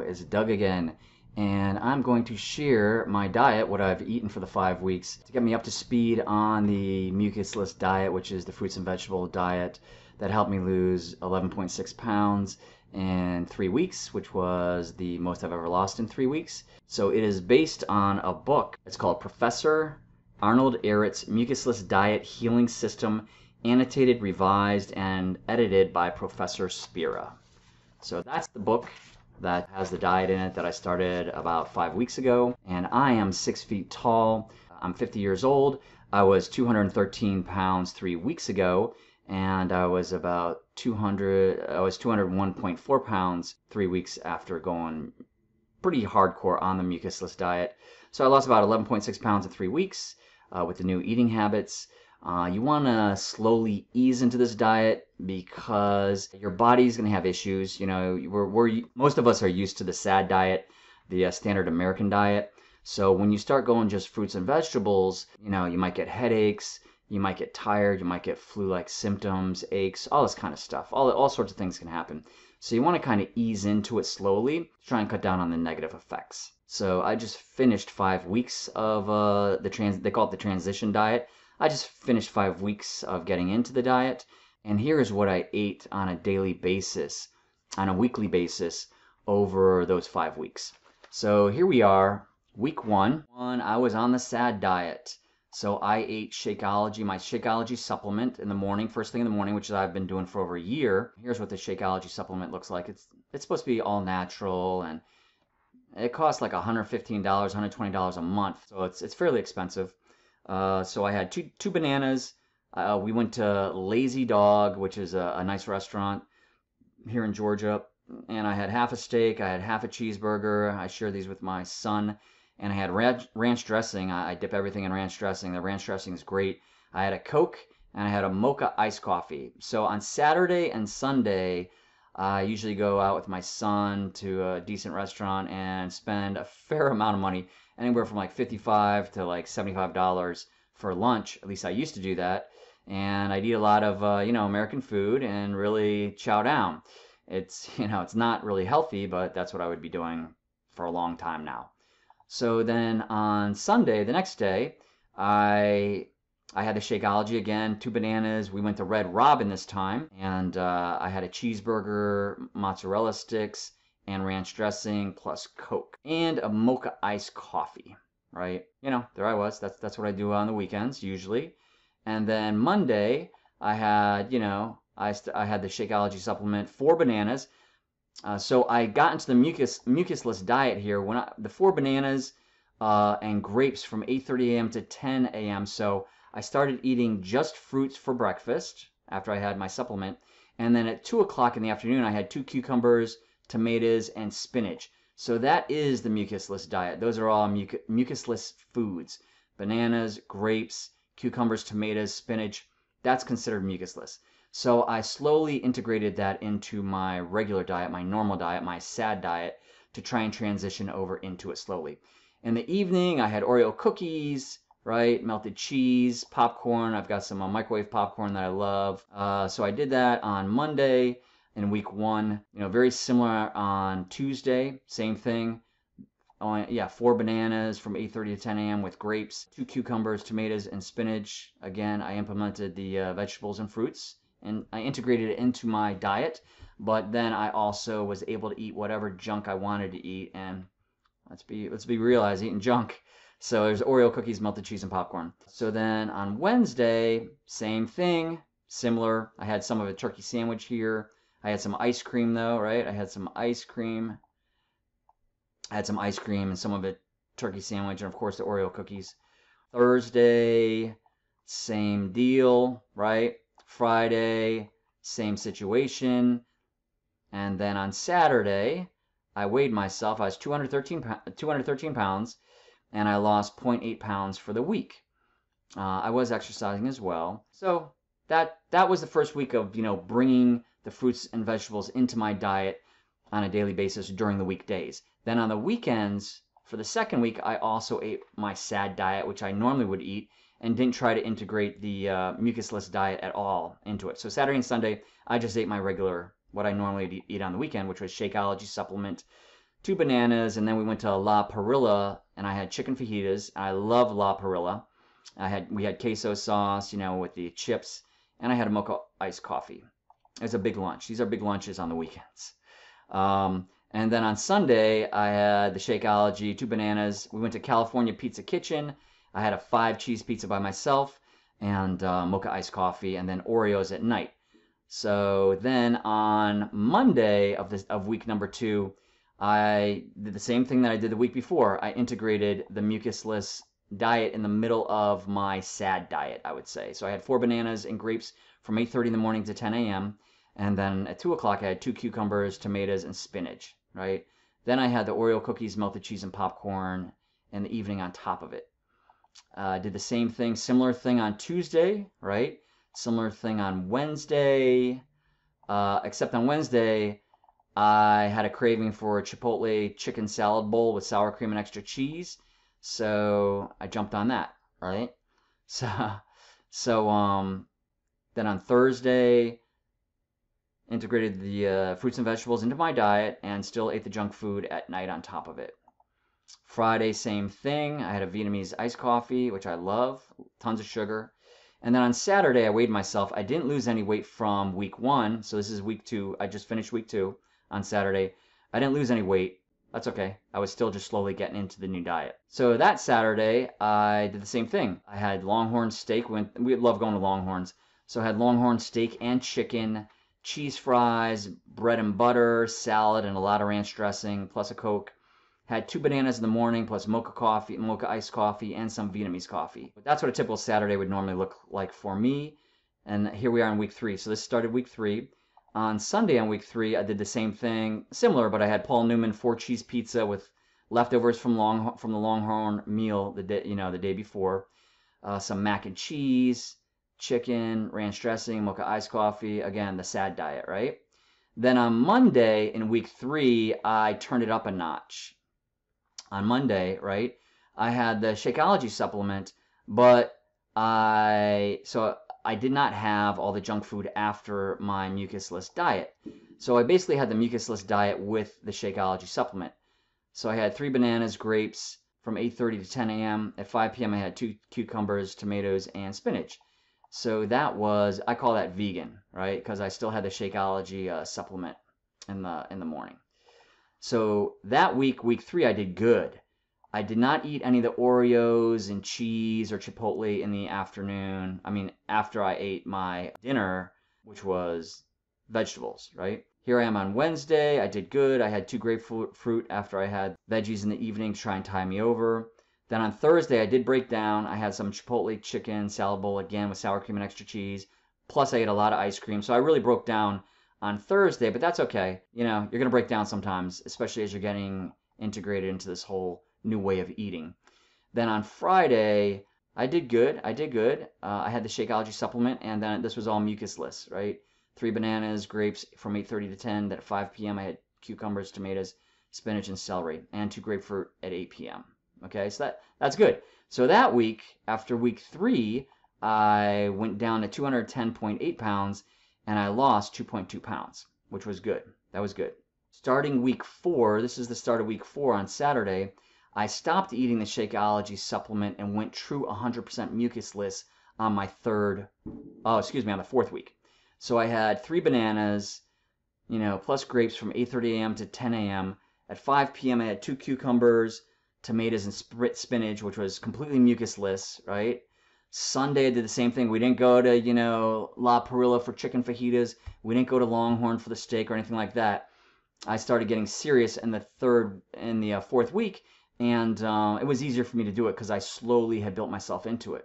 is Doug again, and I'm going to share my diet, what I've eaten for the 5 weeks, to get me up to speed on the Mucusless diet, which is the fruits and vegetable diet that helped me lose 11.6 pounds in 3 weeks, which was the most I've ever lost in 3 weeks. So it is based on a book. It's called Professor Arnold Ehret's Mucusless Diet Healing System, Annotated, Revised, and Edited by Professor Spira. So that's the book that has the diet in it that I started about 5 weeks ago. And I am 6 feet tall. I'm 50 years old. I was 213 pounds 3 weeks ago, and I was about 201.4 pounds 3 weeks after going pretty hardcore on the Mucusless diet. So I lost about 11.6 pounds in 3 weeks with the new eating habits. You want to slowly ease into this diet because your body's going to have issues. You know, most of us are used to the SAD diet, the standard American diet. So when you start going just fruits and vegetables, you know, you might get headaches, you might get tired, you might get flu-like symptoms, aches, all this kind of stuff. All sorts of things can happen. So you want to kind of ease into it slowly to try and cut down on the negative effects. So I just finished 5 weeks of they call it the transition diet. I just finished 5 weeks of getting into the diet, and here is what I ate on a daily basis, on a weekly basis, over those 5 weeks. So here we are, week one. I was on the SAD diet. So I ate Shakeology, my Shakeology supplement in the morning, first thing in the morning, which I've been doing for over a year. Here's what the Shakeology supplement looks like. It's supposed to be all natural, and it costs like $115, $120 a month, so it's fairly expensive. So I had two bananas. We went to Lazy Dog, which is a nice restaurant here in Georgia, and I had half a steak, I had half a cheeseburger. I shared these with my son, and I had ranch dressing. I dip everything in ranch dressing. The ranch dressing is great. I had a Coke, and I had a mocha iced coffee. So on Saturday and Sunday, I usually go out with my son to a decent restaurant and spend a fair amount of money, anywhere from like $55 to like $75 for lunch. At least I used to do that. And I'd eat a lot of, American food and really chow down. It's not really healthy, but that's what I would be doing for a long time now. So then on Sunday, the next day, I had the Shakeology again, 2 bananas. We went to Red Robin this time, and I had a cheeseburger, mozzarella sticks, and ranch dressing, plus Coke, and a mocha iced coffee, right? There I was. That's what I do on the weekends, usually. And then Monday, I had, I had the Shakeology supplement, 4 bananas. So I got into the mucusless diet here when the 4 bananas and grapes from 8:30 a.m. to 10 a.m. So I started eating just fruits for breakfast after I had my supplement. And then at 2 o'clock in the afternoon, I had 2 cucumbers, tomatoes, and spinach. So that is the mucusless diet. Those are all mucusless foods. Bananas, grapes, cucumbers, tomatoes, spinach. That's considered mucusless. So I slowly integrated that into my regular diet, my normal diet, my SAD diet, to try and transition over into it slowly. In the evening, I had Oreo cookies, right? Melted cheese, popcorn. I've got some microwave popcorn that I love. So I did that on Monday in week 1. Very similar on Tuesday, same thing. 4 bananas from 8:30 to 10 a.m. with grapes, 2 cucumbers, tomatoes, and spinach. Again, I implemented the vegetables and fruits, and I integrated it into my diet. But then I also was able to eat whatever junk I wanted to eat, and let's be real, I was eating junk. So there's Oreo cookies, melted cheese, and popcorn. So then on Wednesday, same thing, similar. I had some of a turkey sandwich here. I had some ice cream though, right? I had some ice cream and some of it turkey sandwich, and of course the Oreo cookies. Thursday, same deal, right? Friday, same situation. And then on Saturday, I weighed myself. I was 213 pounds, and I lost 0.8 pounds for the week. I was exercising as well. So that was the first week of, bringing the fruits and vegetables into my diet on a daily basis during the weekdays. Then on the weekends, for the second week, I also ate my SAD diet, which I normally would eat, and didn't try to integrate the mucusless diet at all into it. So Saturday and Sunday, I just ate my regular, what I normally eat on the weekend, which was Shakeology supplement, 2 bananas, and then we went to La Parrilla, and I had chicken fajitas. I love La Parrilla. We had queso sauce, you know, with the chips, and I had a mocha iced coffee. It's a big lunch. These are big lunches on the weekends. And then on Sunday, I had the Shakeology, 2 bananas. We went to California Pizza Kitchen. I had a 5 cheese pizza by myself and mocha iced coffee, and then Oreos at night. So then on Monday of week number 2, I did the same thing that I did the week before. I integrated the mucusless diet in the middle of my sad diet, I would say. So I had 4 bananas and grapes from 8:30 in the morning to 10 a.m. And then at 2 o'clock, I had 2 cucumbers, tomatoes, and spinach, right? Then I had the Oreo cookies, melted cheese, and popcorn in the evening on top of it. Did the same thing, similar thing on Tuesday, right? Similar thing on Wednesday, except on Wednesday, I had a craving for a Chipotle chicken salad bowl with sour cream and extra cheese, so I jumped on that, right? So then on Thursday, integrated the fruits and vegetables into my diet and still ate the junk food at night on top of it. Friday, same thing. I had a Vietnamese iced coffee, which I love, tons of sugar. And then on Saturday, I weighed myself. I didn't lose any weight from week 1, so this is week 2. I just finished week 2 on Saturday. I didn't lose any weight. That's okay. I was still just slowly getting into the new diet. So that Saturday, I did the same thing. I had Longhorn steak. We love going to Longhorns. So I had Longhorn steak and chicken, cheese fries, bread and butter, salad, and a lot of ranch dressing, plus a Coke. Had 2 bananas in the morning, plus mocha coffee, mocha iced coffee, and some Vietnamese coffee. But that's what a typical Saturday would normally look like for me. And here we are in week 3. So this started week 3. On Sunday on week 3, I did the same thing, similar, but I had Paul Newman 4 cheese pizza with leftovers from the Longhorn meal the day before, some mac and cheese, chicken, ranch dressing, mocha iced coffee. Again, the sad diet, right? Then on Monday in week 3, I turned it up a notch. On Monday, right, I had the Shakeology supplement, but I did not have all the junk food after my mucusless diet. So I basically had the mucusless diet with the Shakeology supplement. So I had 3 bananas, grapes from 8:30 to 10 a.m. At 5 p.m. I had 2 cucumbers, tomatoes, and spinach. So that was, I call that vegan, right? Because I still had the Shakeology supplement in the morning. So that week 3, I did good. I did not eat any of the Oreos and cheese or Chipotle in the afternoon. I mean, after I ate my dinner, which was vegetables, right? Here I am on Wednesday. I did good. I had 2 grapefruit after I had veggies in the evening to try and tie me over. Then on Thursday, I did break down. I had some Chipotle chicken salad bowl again with sour cream and extra cheese. Plus, I ate a lot of ice cream. So I really broke down on Thursday, but that's okay. You know, you're going to break down sometimes, especially as you're getting integrated into this whole new way of eating. Then on Friday, I did good. I had the Shakeology supplement, and then this was all mucusless, right? 3 bananas, grapes from 8:30 to 10. Then at 5 p.m., I had cucumbers, tomatoes, spinach, and celery, and 2 grapefruit at 8 p.m. Okay, so that's good. So that week, after week 3, I went down to 210.8 pounds, and I lost 2.2 pounds, which was good. That was good. Starting week 4, this is the start of week 4 on Saturday, I stopped eating the Shakeology supplement and went true 100% mucusless on my on the 4th week. So I had 3 bananas, plus grapes from 8:30 a.m. to 10 a.m. At 5 p.m. I had 2 cucumbers, tomatoes, and spinach, which was completely mucusless, right? Sunday I did the same thing. We didn't go to, La Parrilla for chicken fajitas. We didn't go to Longhorn for the steak or anything like that. I started getting serious in the 4th week, and it was easier for me to do it because I slowly had built myself into it.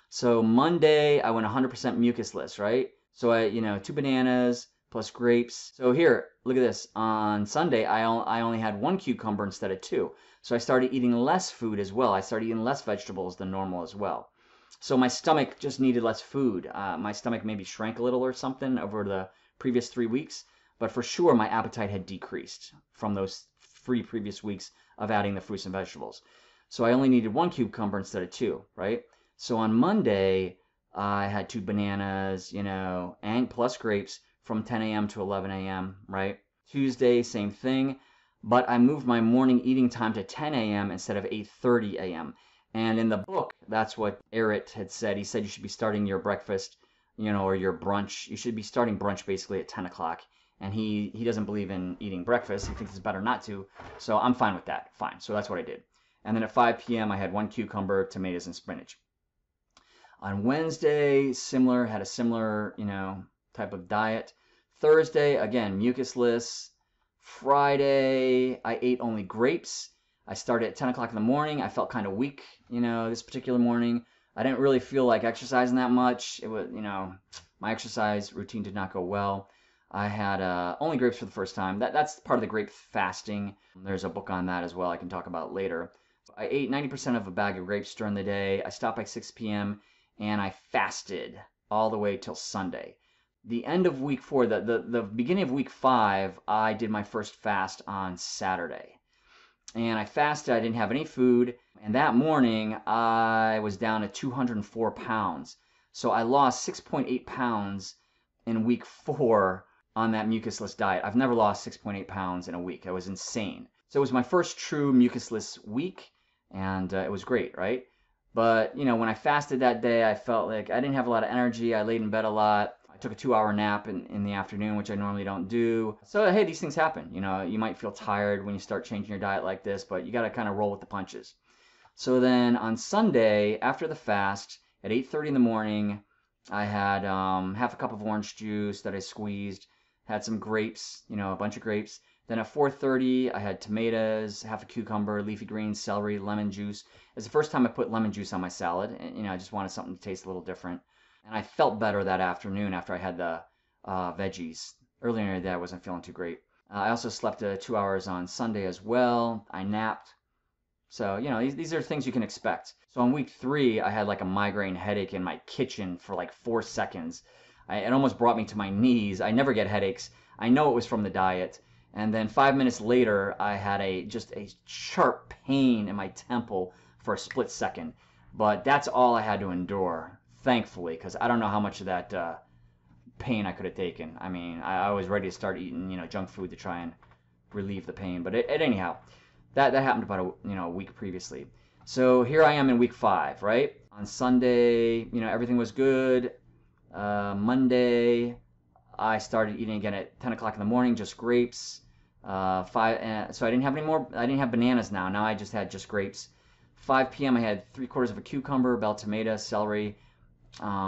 So Monday I went 100% mucusless, right? So I, 2 bananas plus grapes. So here, look at this. On Sunday I only had 1 cucumber instead of 2. So I started eating less food as well. I started eating less vegetables than normal as well. So my stomach just needed less food. My stomach maybe shrank a little or something over the previous 3 weeks. But for sure, my appetite had decreased from those 3 previous weeks of adding the fruits and vegetables. So I only needed 1 cucumber instead of 2, right? So on Monday, I had 2 bananas, and plus grapes from 10 a.m. to 11 a.m., right? Tuesday, same thing. but I moved my morning eating time to 10 a.m. instead of 8:30 a.m. And in the book, that's what Ehret had said. He said you should be starting your breakfast, or your brunch. You should be starting brunch basically at 10 o'clock. And he doesn't believe in eating breakfast. He thinks it's better not to. So I'm fine with that. Fine. So that's what I did. And then at 5 p.m., I had 1 cucumber, tomatoes, and spinach. On Wednesday, had a similar, type of diet. Thursday, again, mucusless. Friday, I ate only grapes. I started at 10 o'clock in the morning. I felt kind of weak, this particular morning. I didn't really feel like exercising that much. It was, my exercise routine did not go well. I had only grapes for the first time. That's part of the grape fasting. There's a book on that as well I can talk about later. I ate 90% of a bag of grapes during the day. I stopped by 6 p.m. and I fasted all the way till Sunday. The end of week 4, the beginning of week 5, I did my first fast on Saturday. And I fasted, I didn't have any food, and that morning I was down to 204 pounds. So I lost 6.8 pounds in week 4 on that mucusless diet. I've never lost 6.8 pounds in a week. It was insane. So it was my first true mucusless week, and it was great, right? But, when I fasted that day, I felt like I didn't have a lot of energy. I laid in bed a lot. I took a 2-hour nap in the afternoon, which I normally don't do. So, hey, these things happen. You might feel tired when you start changing your diet like this, but you got to kind of roll with the punches. So then on Sunday, after the fast, at 8:30 in the morning, I had half a cup of orange juice that I squeezed, had some grapes, a bunch of grapes. Then at 4:30, I had tomatoes, half a cucumber, leafy greens, celery, lemon juice. It's the first time I put lemon juice on my salad. And, I just wanted something to taste a little different. And I felt better that afternoon after I had the veggies. Earlier in the day, I wasn't feeling too great. I also slept 2 hours on Sunday as well. I napped. So, these are things you can expect. So on week 3, I had like a migraine headache in my kitchen for like 4 seconds. It almost brought me to my knees. I never get headaches. I know it was from the diet. And then 5 minutes later, I had just a sharp pain in my temple for a split second. But that's all I had to endure, thankfully, because I don't know how much of that pain I could have taken. I mean, I was ready to start eating, junk food to try and relieve the pain. But anyhow, that happened about a week previously. So here I am in week 5, right? On Sunday, everything was good. Monday, I started eating again at 10 o'clock in the morning, just grapes. So I didn't have any more. I didn't have bananas now. Now I just had just grapes. 5 p.m. I had 3/4 of a cucumber, bell tomato, celery.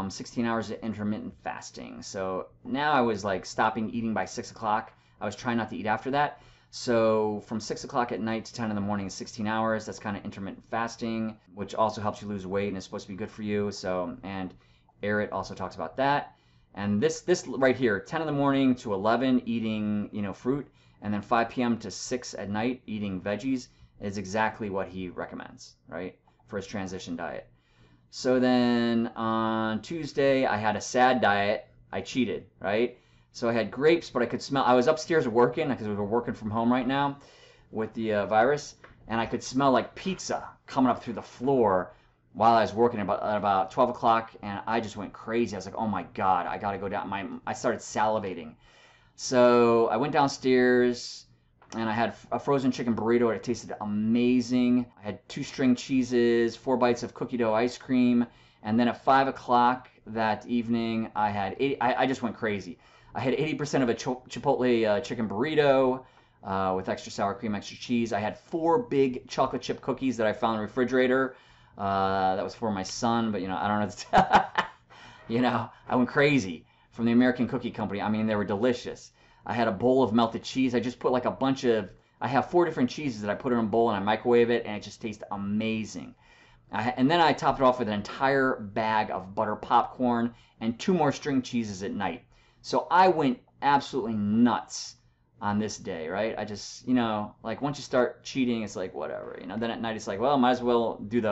16 hours of intermittent fasting. So now I was like stopping eating by 6 o'clock. I was trying not to eat after that. So from 6 o'clock at night to 10 in the morning is 16 hours. That's kind of intermittent fasting, which also helps you lose weight and is supposed to be good for you. So, and Ehret also talks about that. And this right here, 10 in the morning to 11 eating, fruit, and then 5 p.m. to 6 at night eating veggies is exactly what he recommends, right, for his transition diet. So then on Tuesday, I had a sad diet. I cheated, right? So I had grapes, but I could smell. I was upstairs working because we were working from home right now with the virus, and I could smell like pizza coming up through the floor while I was working at about 12 o'clock, and I just went crazy. I was like, oh my God, I got to go down. I started salivating. So I went downstairs, and I had a frozen chicken burrito. It tasted amazing. I had 2 string cheeses, 4 bites of cookie dough ice cream, and then at 5 o'clock that evening, I just went crazy. I had 80% of a Chipotle chicken burrito with extra sour cream, extra cheese. I had 4 big chocolate chip cookies that I found in the refrigerator. That was for my son, but I don't know. I went crazy from the American Cookie Company. I mean, they were delicious. I had a bowl of melted cheese. I just put like I have 4 different cheeses that I put in a bowl and I microwave it, and it just tastes amazing. And then I topped it off with an entire bag of butter popcorn and 2 more string cheeses at night. So I went absolutely nuts on this day, right? I just, like once you start cheating, it's like whatever, Then at night it's like, well, might as well do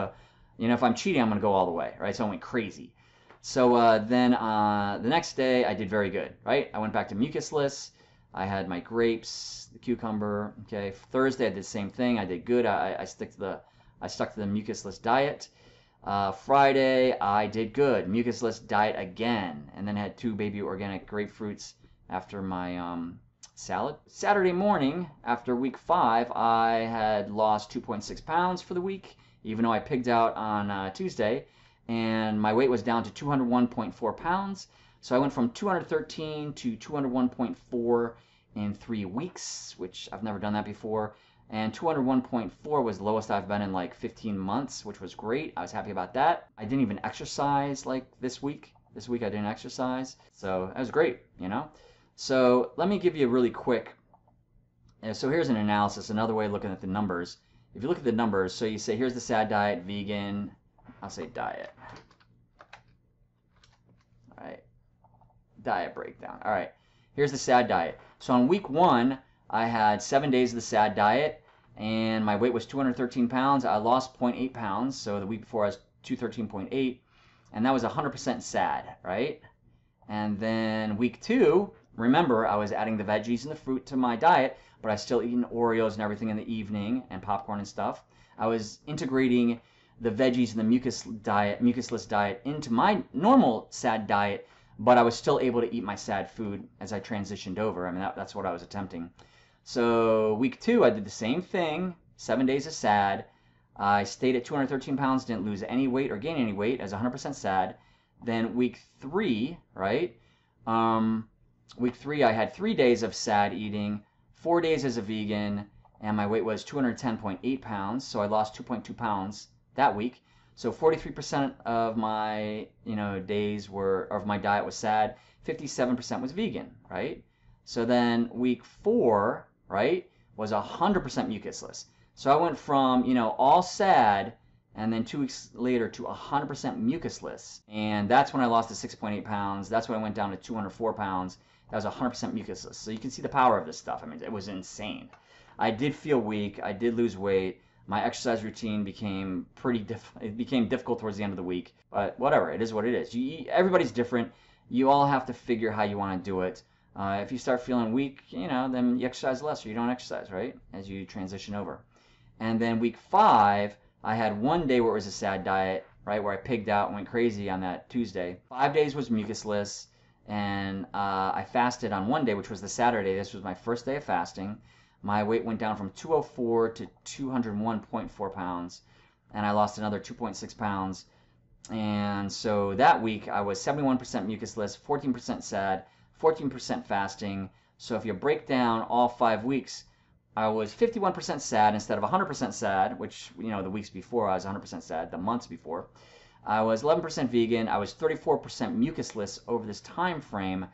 if I'm cheating, I'm going to go all the way, right? So I went crazy. So then the next day I did very good, right? I went back to mucusless. I had my grapes, the cucumber. Okay, Thursday I did the same thing. I did good. I stuck to the mucusless diet. Friday I did good, mucusless diet again, and then had 2 baby organic grapefruits after my salad. Saturday morning, after week 5, I had lost 2.6 pounds for the week, even though I pigged out on Tuesday, and my weight was down to 201.4 pounds. So I went from 213 to 201.4 in 3 weeks, which I've never done that before. And 201.4 was the lowest I've been in like 15 months, which was great. I was happy about that. I didn't even exercise like this week. This week I didn't exercise. So that was great, you know? So let me give you a really quick. So here's an analysis, another way of looking at the numbers. If you look at the numbers, so you say here's the SAD diet, vegan, I'll say diet. All right, diet breakdown. All right, here's the SAD diet. So on week 1, I had 7 days of the SAD diet, and my weight was 213 pounds. I lost 0.8 pounds, so the week before I was 213.8, and that was 100% SAD, right? And then week 2, remember, I was adding the veggies and the fruit to my diet, but I still eating Oreos and everything in the evening and popcorn and stuff. I was integrating the veggies and the mucusless diet into my normal SAD diet, but I was still able to eat my SAD food as I transitioned over. I mean, that's what I was attempting. So week 2, I did the same thing, 7 days of SAD. I stayed at 213 pounds, didn't lose any weight or gain any weight as 100% SAD. Then week 3, right? Week 3, I had 3 days of SAD eating, 4 days as a vegan, and my weight was 210.8 pounds, so I lost 2.2 pounds that week. So 43% of my days of my diet was SAD, 57% was vegan, right? So then week 4, right, was 100% mucusless. So I went from all SAD, and then 2 weeks later to 100% mucusless, and that's when I lost the 6.8 pounds. That's when I went down to 204 pounds. That was 100% mucusless. So you can see the power of this stuff. I mean, it was insane. I did feel weak. I did lose weight. My exercise routine became difficult towards the end of the week. But whatever, it is what it is. Everybody's different. You all have to figure how you want to do it. If you start feeling weak, then you exercise less or you don't exercise, right? As you transition over. And then week 5, I had 1 day where it was a SAD diet, right, where I pigged out and went crazy on that Tuesday. 5 days was mucusless, and I fasted on 1 day, which was the Saturday. This was my first day of fasting. My weight went down from 204 to 201.4 pounds, and I lost another 2.6 pounds. And so that week, I was 71% mucusless, 14% SAD, 14% fasting. So if you break down all 5 weeks, I was 51% SAD instead of 100% SAD, which, the weeks before I was 100% SAD, the months before. I was 11% vegan. I was 34% mucusless over this time frame,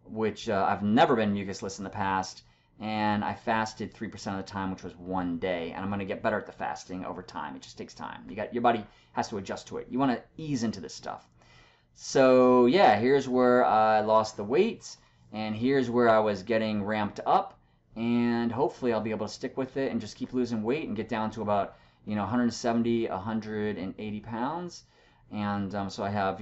which I've never been mucusless in the past. And I fasted 3% of the time, which was 1 day. And I'm going to get better at the fasting over time. It just takes time. Your body has to adjust to it. You want to ease into this stuff. So yeah, here's where I lost the weight, and here's where I was getting ramped up. And hopefully I'll be able to stick with it and just keep losing weight and get down to about 170, 180 pounds. And so I have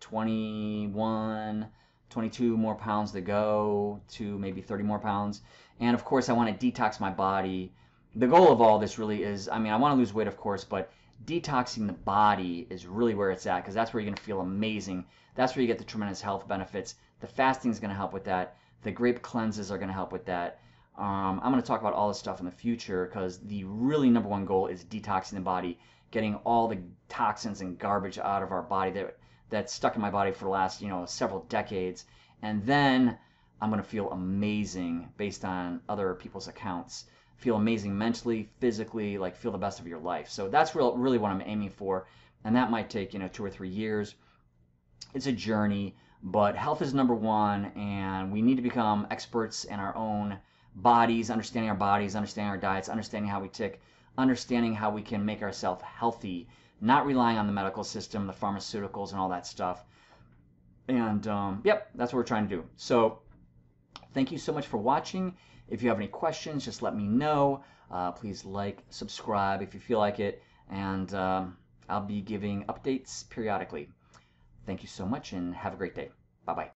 21, 22 more pounds to go to maybe 30 more pounds. And of course I want to detox my body. The goal of all this really is, I want to lose weight, of course, but detoxing the body is really where it's at, because that's where you're going to feel amazing. That's where you get the tremendous health benefits. The fasting is going to help with that. The grape cleanses are going to help with that. I'm going to talk about all this stuff in the future, because the really number one goal is detoxing the body, getting all the toxins and garbage out of our body that's stuck in my body for the last several decades. And then I'm going to feel amazing based on other people's accounts. Feel amazing mentally, physically, like feel the best of your life. So that's really what I'm aiming for. And that might take 2 or 3 years. It's a journey. But health is number one, and we need to become experts in our own bodies, understanding our diets, understanding how we tick, understanding how we can make ourselves healthy, not relying on the medical system, the pharmaceuticals, and all that stuff. And yep, that's what we're trying to do. So thank you so much for watching. If you have any questions, just let me know. Please like, subscribe if you feel like it, and I'll be giving updates periodically. Thank you so much, and have a great day. Bye-bye.